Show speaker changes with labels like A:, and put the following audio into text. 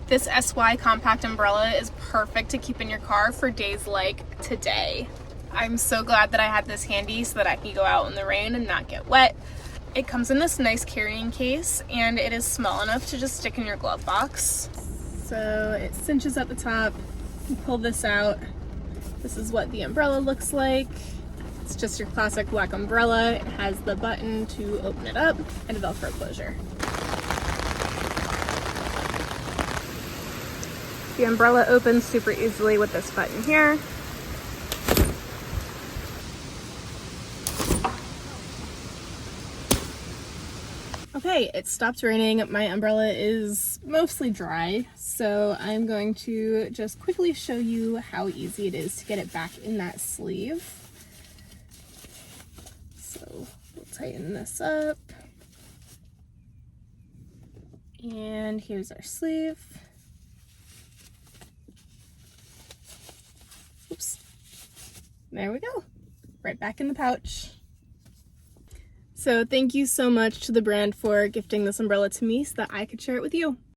A: This SY compact umbrella is perfect to keep in your car for days like today. I'm so glad that I had this handy so that I can go out in the rain and not get wet. It comes in this nice carrying case and it is small enough to just stick in your glove box. So it cinches at the top. You pull this out. This is what the umbrella looks like. It's just your classic black umbrella. It has the button to open it up and a Velcro closure. The umbrella opens super easily with this button here. Okay, it stopped raining. My umbrella is mostly dry, so I'm going to just quickly show you how easy it is to get it back in that sleeve. So we'll tighten this up. And here's our sleeve. Oops. There we go. Right back in the pouch. So thank you so much to the brand for gifting this umbrella to me so that I could share it with you.